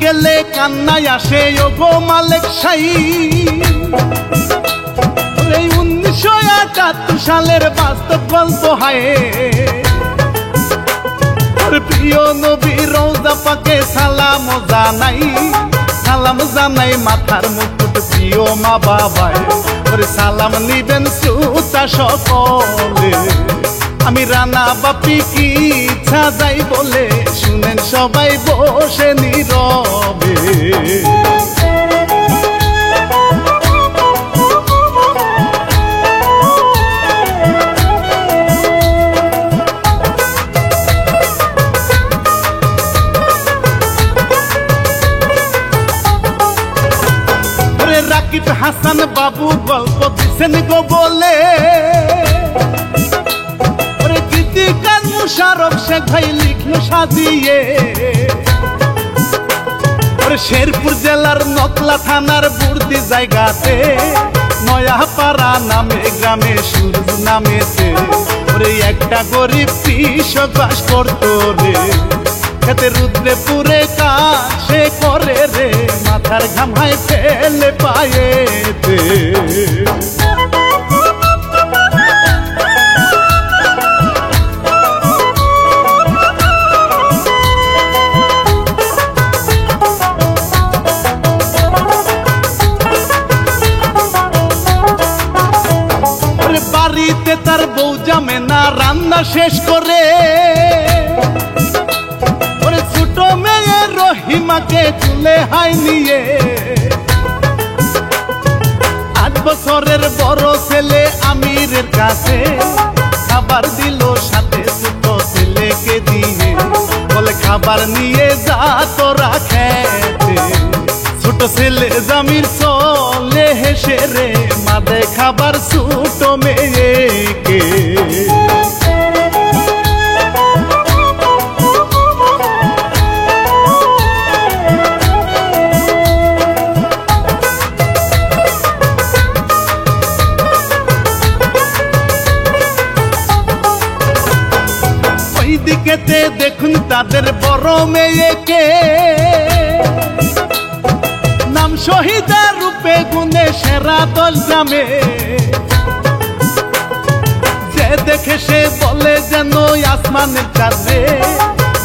গেলে কান্নায় আসে ওগো মালেক শাই। এই 1978 সালের বাস্তব গল্প হায়। প্রিয় নবী রওজা পাকে সালাম জানাই, সালাম জানাই মাথার মুকুট প্রিয় মা বাবায়। ওরে সালাম নিবেন শ্রোতা সকলে, আমি রানা বাপি কি ইচ্ছা যাই বলে, শুনেন সবাই বসে নীরবে। রাকিব হাসান বাবু গল্প দিছেন গো বলে, গীতিকার মুশারফ শেখ ভাই লিখলো সাজিয়ে। শেরপুর জেলার নকলা থানার বুর্দি জায়গাতে নয়াপাড়া নামে গ্রামে সূর্য নামেতে একটা গরিব কৃষক বাস করতো রে। খেতে রুদ্রে পুরে কাজ সে করে রে, মাথার ঘামায় ফেলে পায়েতে। বাড়িতে তার বউ জামে না রান্না শেষ করে, ছোট মেয়ে রহিমাকে চুলে হাই নিয়ে। 8 বছরের বড় ছেলে আমিরের কাছে খাবার দিল সাথে ছোট ছেলেকে দিয়ে, বলে খাবার নিয়ে যা তোরা খেতে। ছোট ছেলে জামির চলে হেসে রে, মাদে খাবার ছোট মেয়েকে। দিকেতে দেখুন তাদের বড় মেয়েকে, নাম শহীদা রূপে গুণে সেরা দল গ্রামে। যে দেখে সে বলে যেন আসমানের চাঁদে,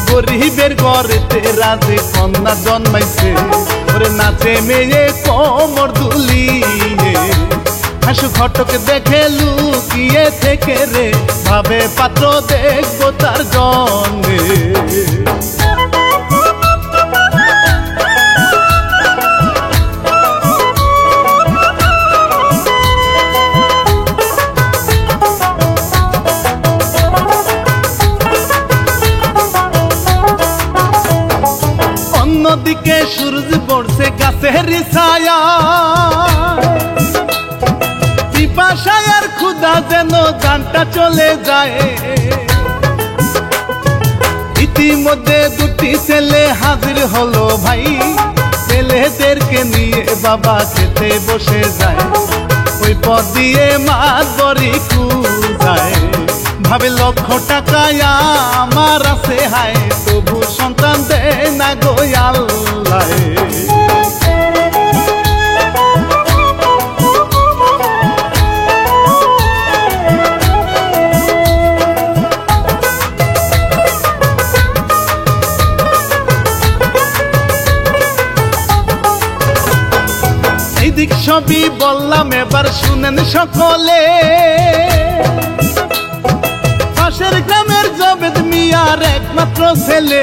গরিবের ঘরেতে রাজে কন্যা জন্মাইছে। ওরে নাচে মেয়ে কোমর দুলিয়ে, হাসু ঘটক দেখে লুকিয়ে থেকে রে, ভাবে পাত্র দেখবো তার জন্মে। অন্যদিকে সূর্য পড়ছে গাছের ছায়া, পিপাসায় আর ক্ষুধা যেন জানটা চলে যায়। ইতিমধ্যে 2টি ছেলে হাজির হলো ভাই, ছেলেদেরকে নিয়ে বাবা খেতে বসে যায়। ওই পথ দিয়ে মাছ বড়ি খুঁজায়, ভাবে লক্ষ টাকা আমার আছে হায়, তবু সন্তান দেয় না গো আল্লাহ। এইদিক সবই বললাম এবার শুনেন সকলে, পাশের গ্রামের জবেদ মিয়ার একমাত্র ছেলে।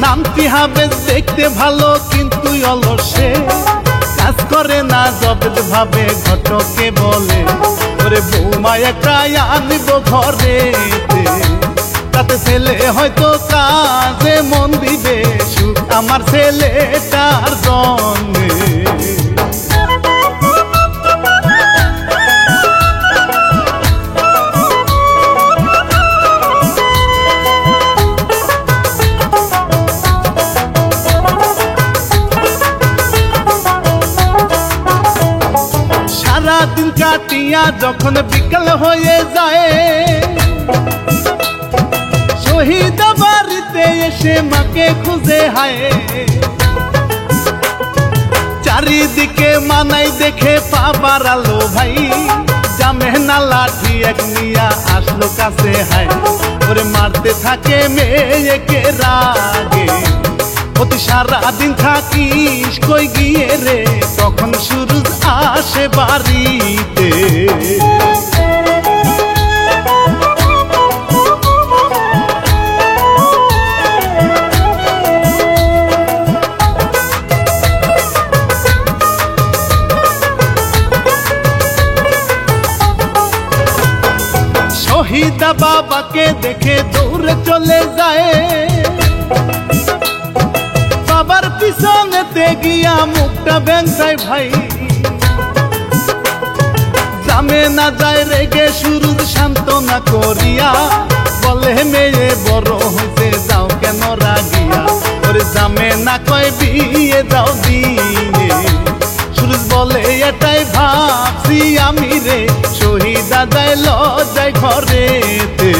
নামটি হাবেজ, দেখতে ভালো কিন্তু অলসে, কাজ করে না জবেদ ভাবে ঘটকে বলে, ওরে বৌমা একটা আনব ঘরেতে। তাতে ছেলে হয়তো কাজে মন দিবে, সুখ আমার ছেলেটার জন্যে। সারাদিন কাটিয়া যখন বিকাল হয়ে যায়, শহীদ বাড়িতে সে মাকে খুঁজে হায় চারিদিকে মানাই দেখে পা বাড়ালো ভাই জামে না লাঠি এক নিয়া আসলো কাছে হায় ওরে মারতে থাকে মেয়েকে রাগে অতি সারাদিন থাকিস কই গিয়ে রে তখন সূরজ আসে বাড়িতে শহীদা বাবাকে দেখে দৌড়ে চলে যায় বাবার পিছনেতে গিয়া মুখটা ব্যাংসায় ভাই জামে না যায় রেগে সূরজ সান্ত্বনা করিয়া বলে মেয়ে বড় হইতে যাও কেন রাগিয়া ওরে জামে না কয় বিয়ে দাও দিয়ে সূরজ বলে এটাই ভাবছি আমি রে শহীদা যায় লজ্জায় ঘরেতে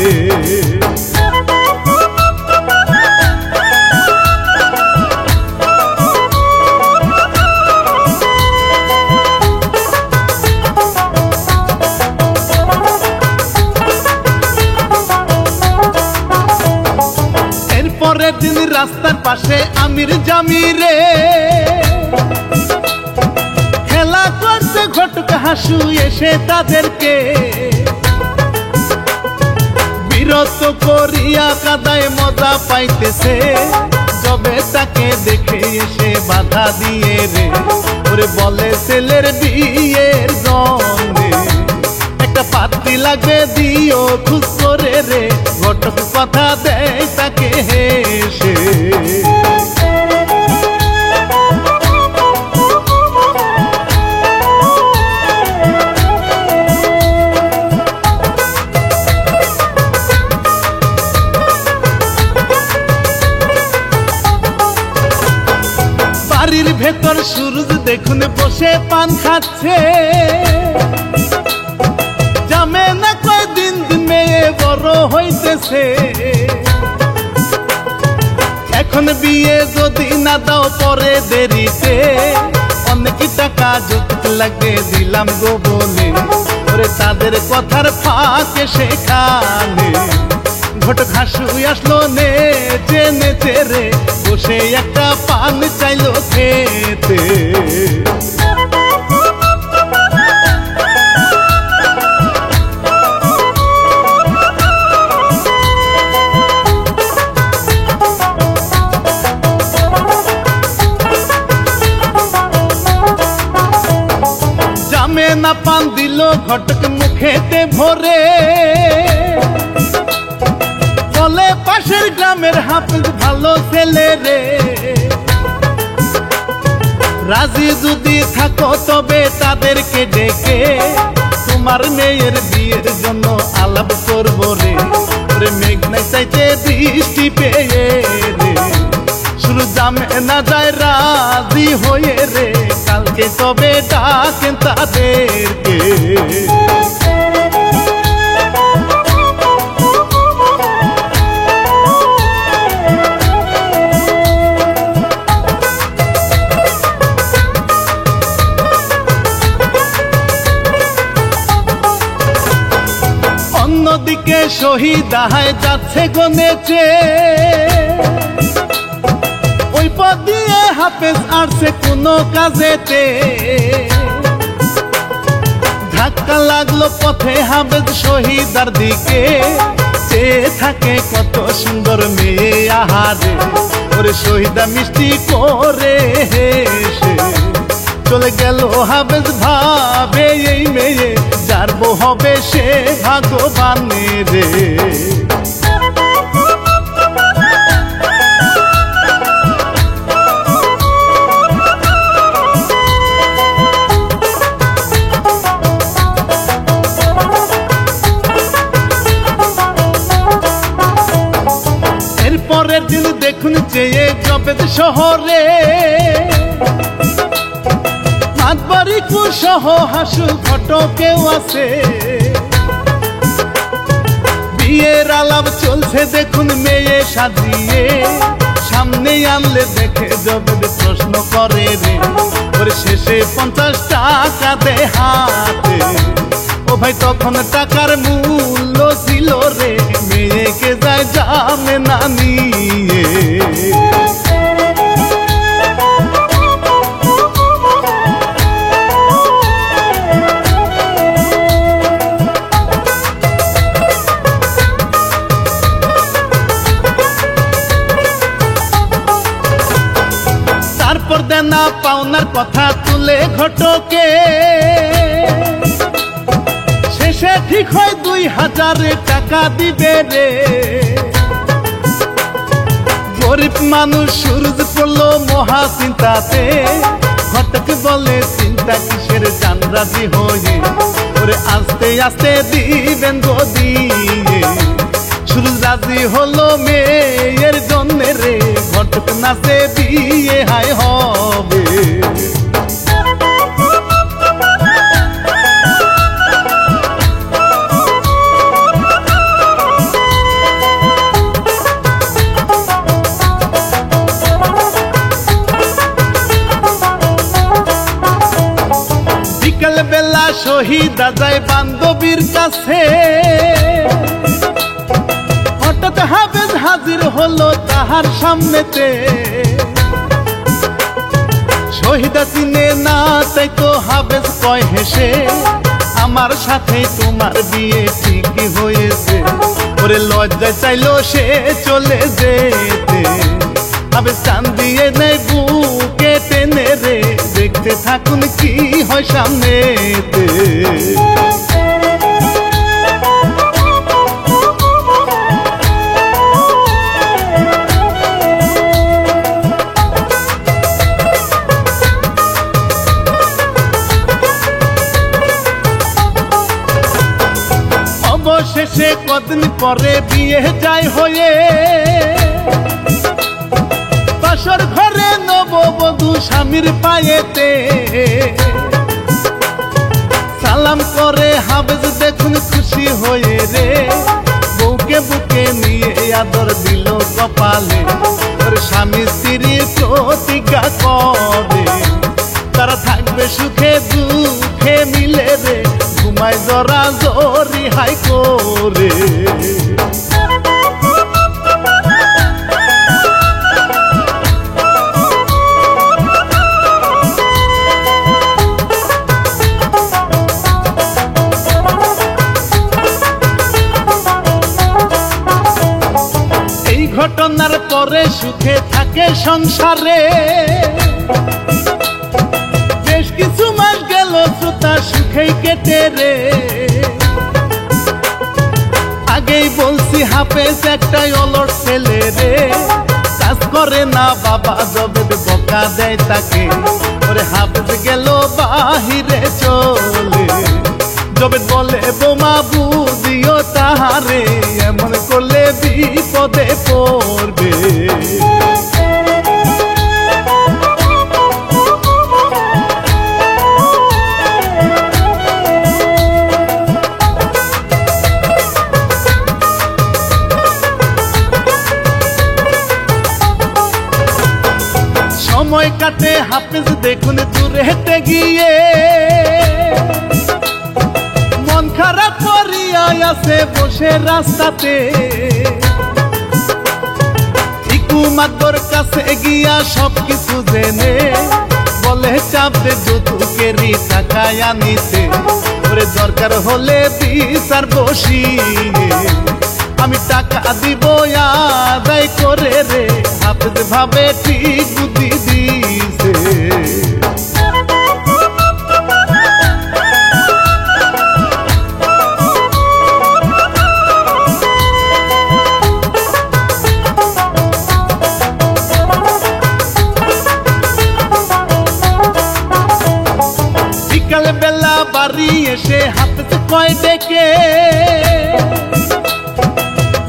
এরপরের দিন রাস্তার পাশে আমির জামিরে খেলা করছে ঘটক হাসু এসে তাদেরকে বিরত করিয়া কাদায় মজা পাইতেছে যবে তাকে দেখে এসে বাধা দিয়ে রে ওরে বলে ছেলের বিয়ের জন্যে একটা পাত্রী লাগবে দিও খুশ করে রে ঘটক কথা দেয় তাকে হেসে বাড়ির ভেতর সূরজ দেখুন বসে পান খাচ্ছে জামে না কয়দিন মেয়ে বড় হইতেছে এখন বিয়ে যদি না দাও পরে দেরিতে অনেক টাকা যৌতুক লাগে দিলাম গো বলে ওরে তাদের কথার ফাঁকে সেখানে ঘটক হাসু আসলো নেচে নেচে রে বসে একটা পান চাইলো খেতে জামে না পান দিল ঘটক মুখেতে ভরে বলে পাশের গ্রামের হাফেজ ভালো ছেলে রে রাজি যদি থাকো তবে তাদেরকে ডেকে তোমার মেয়ের বিয়ের জন্য আলাপ করবো রে ওরে মেঘনায় চাইতে বৃষ্টি পেয়ে রে শুরু জামে না যায় রাজি হয়ে রে কালকে তবে ডাকেন তাদেরকে অন্যদিকে শহীদা যাচ্ছে গনেছে ওই পথ দিয়ে হাফেজ আসছে কোনো কাজেতে ধাক্কা লাগলো পথে হাফেজ শহীদার দিকে চেয়ে থাকে কত সুন্দর মেয়ে আহারে ওরে শহীদা মিষ্টি করে হেসে চলে গেল হাফেজ ভাবে এই মেয়ে যার বউ হবে সে ভগবানের রে এরপরের দিন দেখুন চেয়ে জবেদ শহরে মাতবাড়ি কুসহ হাসু ঘটকেও আছে বিয়ে প্রেমের আলাপ চলছে দেখুন মেয়ে সাজিয়ে, সামনে আনলে দেখে জবেদ প্রশ্ন করে রে, ওর শেষে 50 টাকা দে হাতে। ও ভাই তখন টাকার মূল্য ছিল রে, মেয়েকে যায় জামে না নিয়ে। তারপর দেনা পাওনার কথা তুলে ঘটকে, শেষে ঠিক হয় 2000 টাকা দিবে রে। গরিব মানুষ সূরজ পড়লো মহা চিন্তাতে, ঘটক বলে চিন্তা কিসের জান রাজি হয়ে, ওরে আস্তে আস্তে দিবেন গো দিয়ে। সূরজ রাজি হলো মেয়ের জন্য রে, ঘটক নাচে বিয়ে হায় হবে। বিকাল বেলা শহীদা যায় বান্ধবীর কাছে, হঠাৎ হাফেজ হাজির হলো তাহার সামনেতে। শহীদা চিনে না তাই তো হাফেজ কয় হেসে, আমার সাথে তোমার বিয়ে ঠিকই হয়েছে। ওরে লজ্জায় চাইলো সে চলে যেতে, হাফেজ টান দিয়ে নেই বুকে টেনে রে, দেখতে থাকুন কি হয় সামনেতে। অবশেষে কদিন পরে বিয়ে যায় হয়ে, বাসর ঘরে নববধূ স্বামীর পায়েতে। সালাম করে হাফেজ দেখুন খুশি হয়ে রে, বউকে বুকে নিয়ে আদর দিল কপালে। ওর স্বামী স্ত্রী প্রতিজ্ঞা করে, তারা থাকবে সুখে দুঃখে মিলে রে, ঘুমায় জরা জরি হাই করে। এই ঘটনার পরে সুখে থাকে সংসারে, বেশ কিছু মাস গেল শ্রোতা সুখেই কেটে রে। আগেই বলছি হাফেজ একটাই অলস ছেলে রে, কাজ করে না বাবা জবেদ বকা দেয় তাকে। ওরে হাফেজ গেল বাহিরে চলে, জবেদ বলে বোমা বুঝিও তাহারে, এমন করলে বিপদে পড়বে। সময় কাটে হাফেজ দেখুন দূরে হেঁটে গিয়ে, মন খারাপ করিয়া আছে বসে রাস্তাতে। ইকুমাদ্দর কাছে গিয়া সবকিছু জেনে, বলে চাপ দে যৌতুকেরই টাকা আনিতে। ওরে দরকার হলে বিচার বসিয়ে, আমি টাকা দিব আদায় করে রে, হাফেজ ভাবে ঠিক বুদ্ধি দিছে। বিকাল বেলা বাড়ি এসে হাফেজ কয় ডেকে,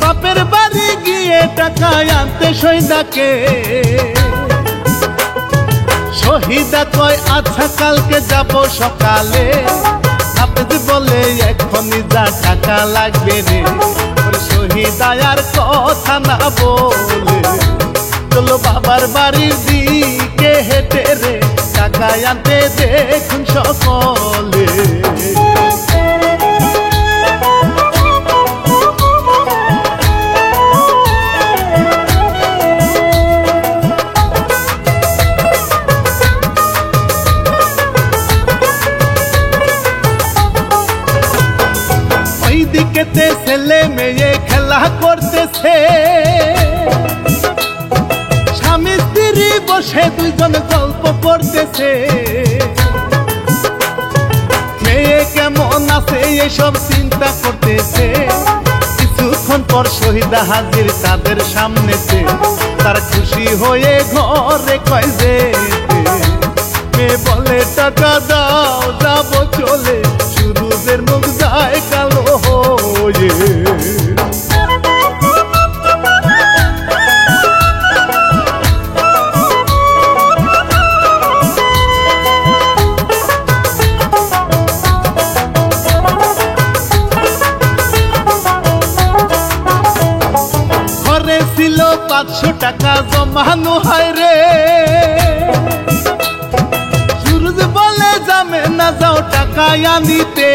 বাপের বাড়ি গিয়ে টাকা আনতে শহীদাকে। শহীদা কয় আচ্ছা কালকে যাব সকালে, হাফেজ বলে এখনই যা টাকা লাগবে রে। শহীদ শহীদায়ার কথা না বলে চলো বাবার বাড়ির দিকে হেঁটে রে টাকা আনতে দেখুন সকলে। ওইদিকেতে ছেলে মেয়ে খেলা করতেছে, স্বামী স্ত্রী বসে দুইজন গল্প করতেছে। মেয়ে কেমন আছে এসব চিন্তা করতেছে, কিছুক্ষণ পর শহীদা হাজির তাদের সামনেতে। তার খুশি হয়ে ঘরে কয় যেতে, মেয়ে বলে টাকা দাও যাব চলে, সুরুজের মুখ যায় কালো হয়ে। ঘরে ছিল 500 টাকা জমানো হয় রে, সুরুজ বলে যাবে না যাও টাকা আনিতে।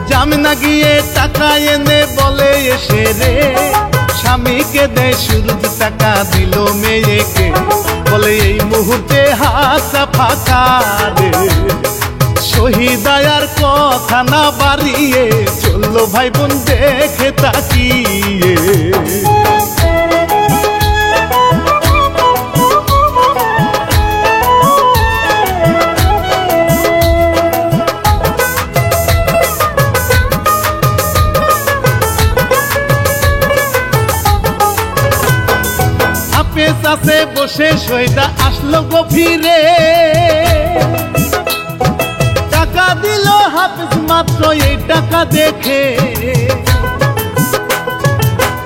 যাবে না গিয়ে টাকা এনে বলে এসে রে, স্বামীকে দেয় সুরুজ টাকা দিল মেয়েকে, বলে এই মুহূর্তে হাতটা ফাঁকা রে। শহীদায়ার কথা না বাড়িয়ে চললো ভাই বোন দেখে তাকিয়ে। কাছে বসে শহীদা আসলো গভীরে, টাকা দিল হাফেজ মাত্র এই টাকা দেখে।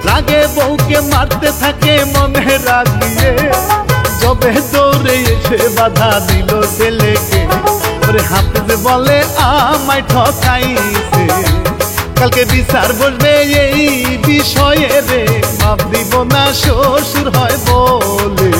রাগে বউকে মারতে থাকে মনে রাগিয়ে, জবে দৌড়ে এসে বাধা দিল ছেলেকে। ওরে হাফেজ বলে আমায় ঠকাইছে, কালকে বিচার বসবে এই বিষয়ে রে, মাপ দিব না শ্বশুর হয় বলে।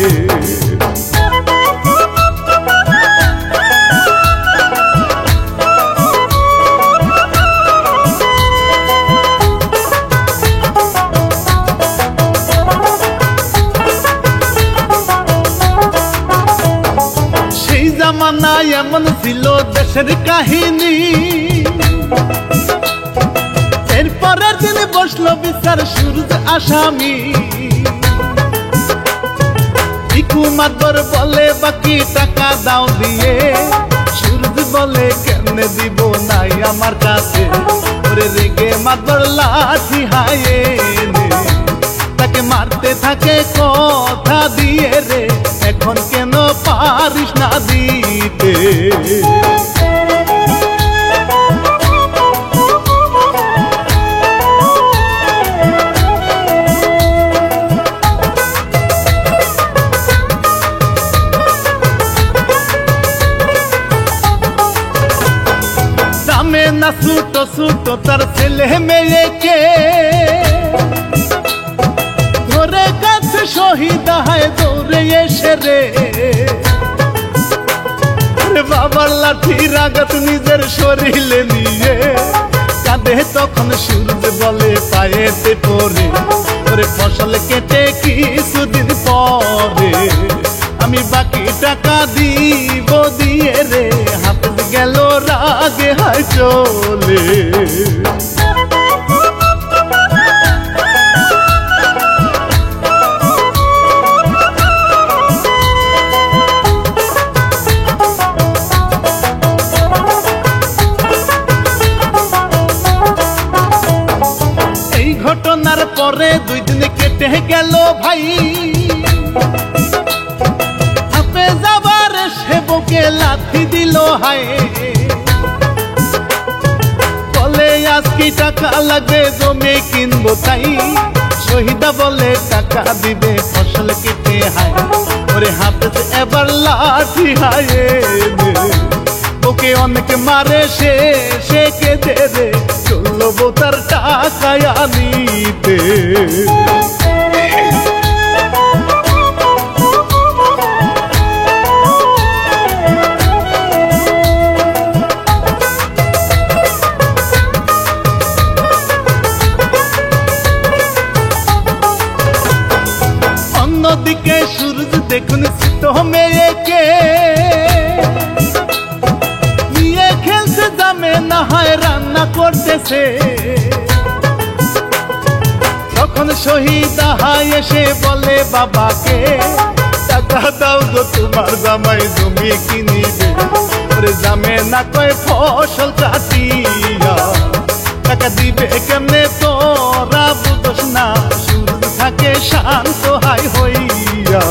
সেই জামানায় এমন ছিল দেশের কাহিনী, এরপরের দিন বসলো বিচার সুরুজ আসামি। মাতবর বলে বাকি টাকা দাও দিয়ে, সুরুজ বলে কেমনে দিব নাই আমার কাছে। ওরে রেগে মাতবর লাঠি হায়ে তাকে মারতে থাকে কথা দিয়ে রে, এখন কেন পারিস না দিতে। না ছুটো ছুটো তার ছেলে মেয়েকে, ধরে কাছে শহীদা হয় দৌড়ে এসে রে। বাবার লাঠির আঘাত নিজের শরীরে নিয়ে কাঁদে তখন সুরুজ বলে পায়েতে পড়ে, ওরে ফসল কেটে কিছুদিন পরে আমি বাকি টাকা দিব দিয়ে রে, হাফেজ গেল রাগে হায় চলে। এই ঘটনার পরে 2 দিন কেটে গেল ভাই, যাবার সেবকে লাথি দিল হায়। বলে আজ কি টাকা লাগবে জমি কিনবো তাই, শহীদা বলে টাকা দিবে ফসল কেটে হায়। ওরে হাফেজ এবার লাঠি হায়ে, ওকে অনেক মারে সে কেঁদে রে, চললো বউ তার টাকায় আনিতে। অন্যদিকে সূরজ দেখুন ছোট মেয়েকে নিয়ে খেলতে যাবে, না হয় রান্না করতেছে। তখন শহীদা এসে বলে বাবাকে, টাকা দাও গো তোমার জামাই জমি কিনিবে। ওরে জামে না কয় ফসল কাটিয়া, টাকা দিবে কেমনে তোরা বুঝোস না। সূরজ থাকে শান্ত হাই হইয়া।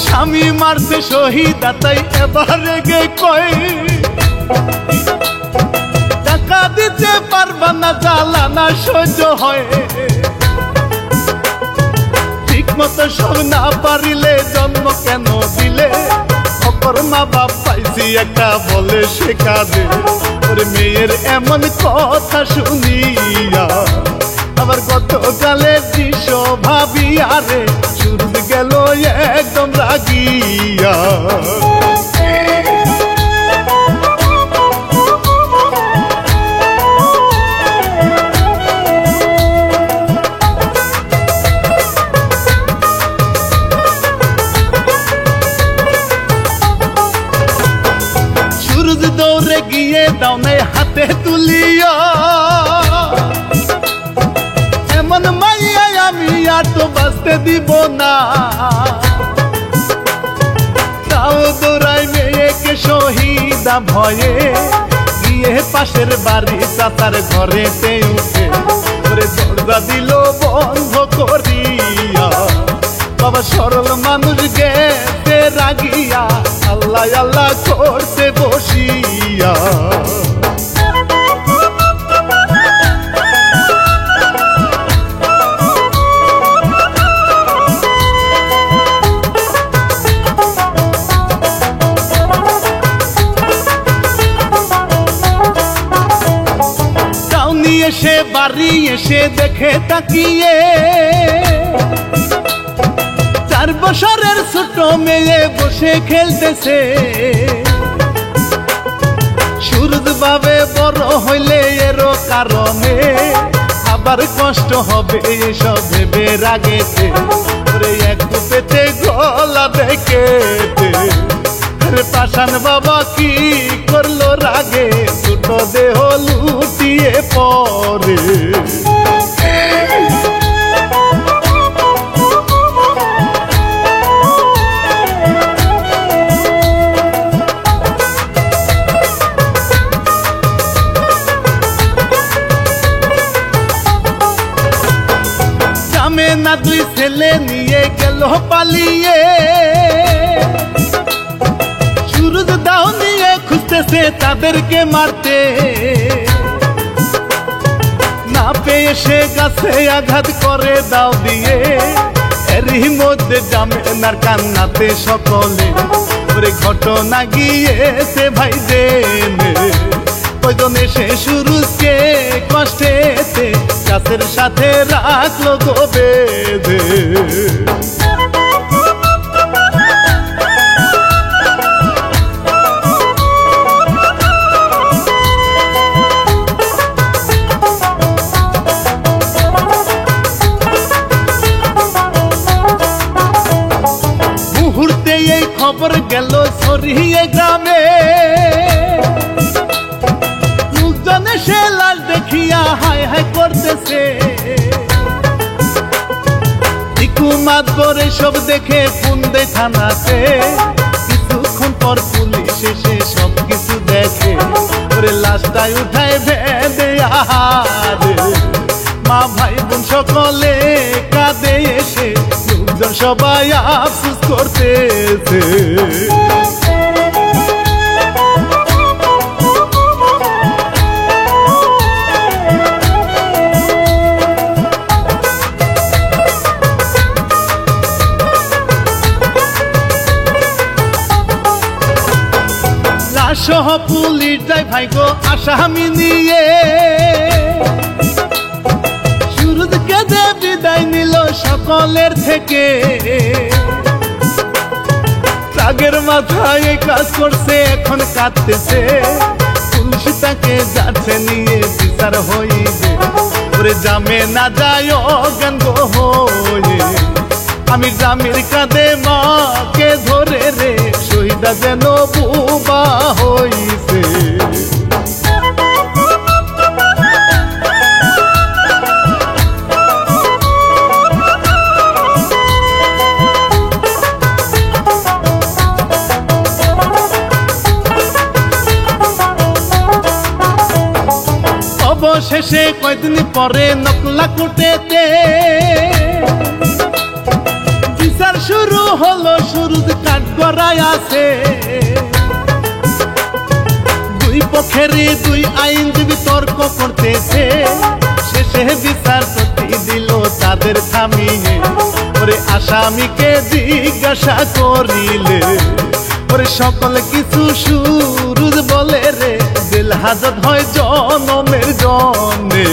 স্বামী মারছে শহীদা, তাই এবারে গে কই টাকা দিতে পারবা না, জ্বালা না সহ্য হয়। ঠিক মতো সব না পারিলে জন্ম কেন দিলে। অপর মা বাপ পাইছি একটা বলে শেখা দে। ওর মেয়ের এমন কথা শুনিয়া আবার গতকালে দৃশ্য ভাবিয়া রে সূরজ গেল একদম রাগিয়া। সূরজ দৌড়ে গিয়ে দাওনে হাতে তুলিয়া, এমন মাইয়া আমি আর তো বাঁচতে দিব না। তাও দৌড়াই মেয়েকে শহীদা ভয়ে গিয়ে পাশের বাড়ি চাচার ঘরেতে উঠে। ওরে দরজা দিল বন্ধ করিয়া, বাবা সরল মানুষ গেছে রাগিয়া, আল্লাহ আল্লাহ করতে বসিয়া। এসে বাড়ি এসে দেখে তাকিয়ে 4 বছরের ছোট মেয়ে বসে খেলতেছে। সূরজ ভাবে বড় হইলে এরও কারণে আবার কষ্ট হবে এসব ভেবে রাগেতে। ওরে এক পেতে গলা দেখেতে পাষাণ বাবা কি করলো রাগে, ছোট দেহ লুটিয়ে পড়ে। জামে না 2 ছেলে নিয়ে গেল পালিয়ে। সূরজ দাও নিয়ে খুঁজতেছে তাদেরকে মারতে, না পেয়ে সে গাছে আঘাত করে দাও দিয়ে। এরই মধ্যে জামেনার কান্নাতে সকলে ওরে ঘটনা গিয়েছে ভাই জেনে। কয়জন এসে সূরজকে কষ্টেতে গাছের সাথে রাখলো গো বেঁধে। মুহূর্তে এই খবর গেল ছড়িয়ে গ্রামে। লোকজনে সে লাশ দেখিয়া হায় হায় করতেছে। টিকুমাত করে সব দেখে ফোন দে থানাতে। কিছুক্ষণ পর পুলিশ এসে সব কিছু দেখে। ওরে লাশটাই উঠায় বেঁধে আহারে। মা ভাই বোন সকলে কাঁদে এসে, লোকজন সবাই আফসোস করতেছে। সহ পুলিশ যায় ভাই গো আসামি নিয়ে, সুরজকে যে বিদায় নিল সকলের থেকে। রাগের মাথায় এই কাজ করছে, এখন কাঁদতেছে, পুলিশ তাকে যাচ্ছে নিয়ে বিচার হইবে। ওরে জামে না যায় অজ্ঞান গো হয়ে, আমি জামির কাঁধে মাকে ধরে রে, শহীদা যেন বুবা হইছে। অবশেষে কয়দিন পরে নকলা কোটেতে বিচার শুরু হলো, সুরজ কাঠগড়ায় আছে। দুই পক্ষেরই দুই আইনজীবী তর্ক করতেছে, শেষে বিচার করতে দিল তাদের থামিয়ে। ওরে আসামিকে জিজ্ঞাসা করিলে, ওরে সকল কিছু সুরজ বলে রে, জেল হাজত হয় জনমের জন্মে।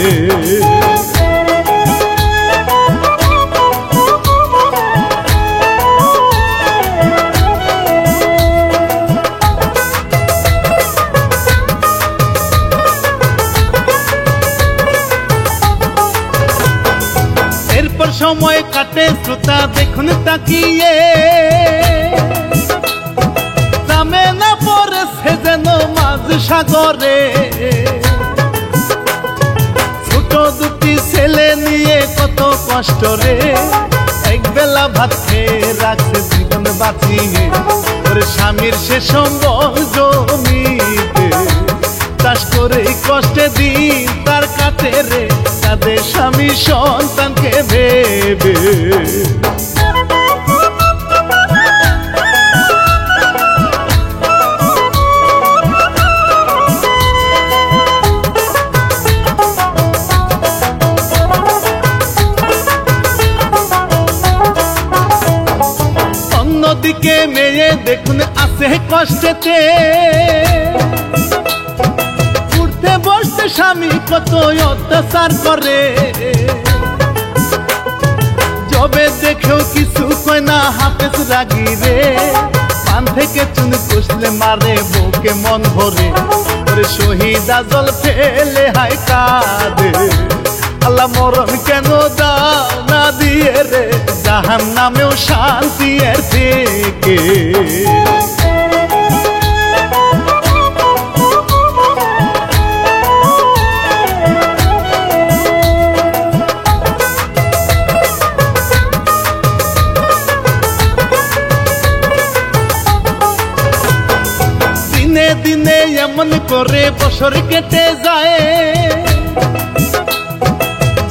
এরপর সময় কাটে শ্রোতা দেখুন তাকিয়ে, নামে না পড়েছে যেন মাঝ সাগরে। ছোট দুটি ছেলে নিয়ে কত কষ্ট রে, এক বেলা ভাত খেয়ে রাখছে জীবন বাঁচিয়ে। ওর স্বামীর সে সম্বল জমিতে, চাষ করে কষ্টে দিন তার কাটে রে, তাদের স্বামী সন্তানকে ভেবে। অন্যদিকে মেয়ে দেখুন আছে কষ্টেতে, উঠতে বসতে স্বামী কত অত্যাচার করে। যবে দেখেও কিছু কয় না হাফেজ রাগি রে, পান থেকে চুন কষলে মারে বউকে মন ভরে। ওরে শহীদা জল ফেলে হায় কাঁদে, আল্লাহ মরণ কেন দাও না দিয়ে রে, জাহান্নামেও শান্তি এর থেকে। দিনে দিনে এমন করে বছর কেটে যায়,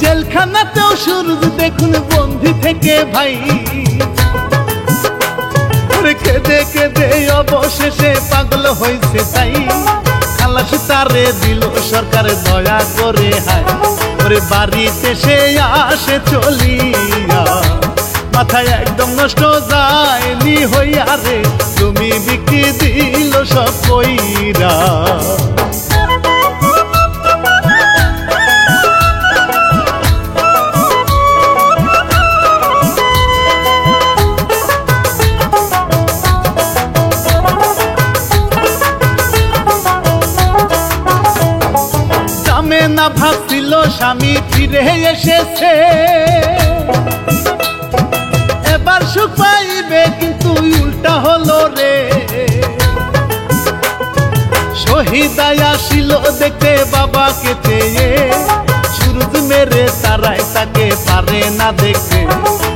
জেলখানাতেও সুরজ দেখুন বন্দি থেকে ভাই। কেঁদে কেঁদে অবশেষে পাগল হয়েছে তাই, খালাস তারে দিল সরকার দয়া করে হায়। ওরে বাড়িতে সে আসে চলিয়া, মাথায় একদম নষ্ট যায়নি হইয়া রে, তুমি বিক্রি দিল সব কইরা। না ভাবছিল স্বামী ফিরে এসেছে, এবার সুখ পাইবে কিন্তু উল্টা হলো রে। শহীদা আসিল দেখতে বাবাকে চেয়ে, সুরজ মেরে তারাই তাকে পারে না দেখতে।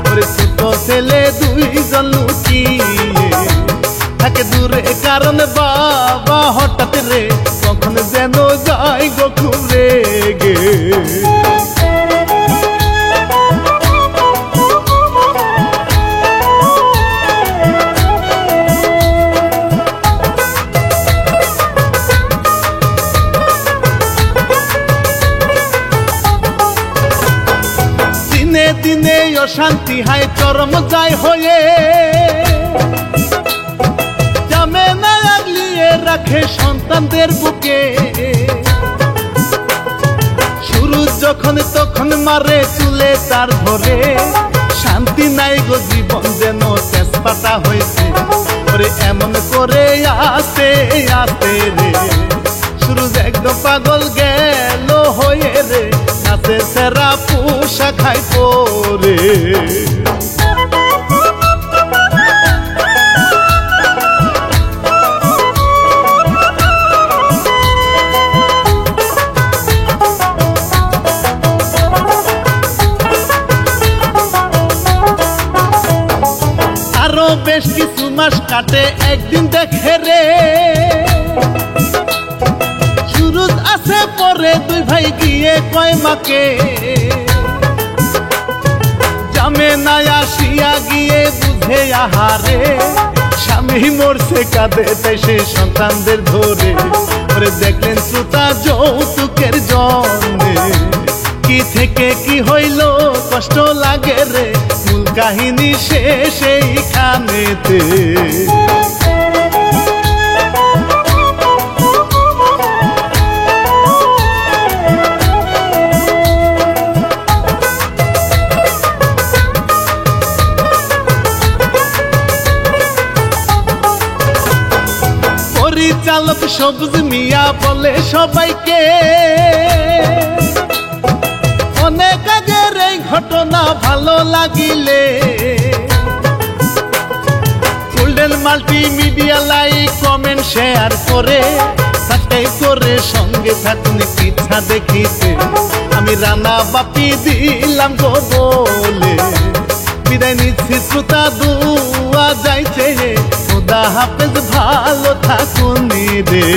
ওরে ছোট ছেলে দুইজন লুকিয়ে থাকে দূরে, কারণ বাবা হঠাৎ রে কখন যেন যায় গো খুব রেগে। দিনে দিনে অশান্তি হায় চরম যায় হয়ে, জামে না আগলিয়ে রাখে সন্তানদের বুকে। শুরু যখন তখন মারে চুলে তার ধরে, শান্তি নাই গো জীবন যেন তেজপাতা হয়েছে। ওরে এমন করে আস্তে আস্তে রে, শুরু একদম পাগল গেল হয়ে রে, নাচে সেরা পুষা খাই পরে। আরো বেশ কিছু মাস কাটে, একদিন দেখে রে সুরজ আছে পরে, দুই ভাই গিয়ে কয় মাকে, জামে না আসিয়া গিয়ে বুঝে আহারে, স্বামী মরছে কাঁদে তাই সে সন্তানদের ধরে। ওরে দেখলেন শ্রোতা যৌতুকের জন্যে, কি থেকে কি হইল কষ্ট লাগে রে, মূল কাহিনী শেষ এইখানেতে। পরিচালক সবুজ মিয়া বলে সবাইকে, অনেক আগের এই ঘটনা ভালো লাগিলে golden multimedia like comment share করে, সাবস্ক্রাইব করে সঙ্গে থাকুন ইচ্ছা দেখিতে। আমি রানা বাপি দিলাম গো বলে, বিদায় নিচ্ছি শ্রোতা, দুয়া যাইছে, খোদা হাফেজ, ভালো থাকুন রে।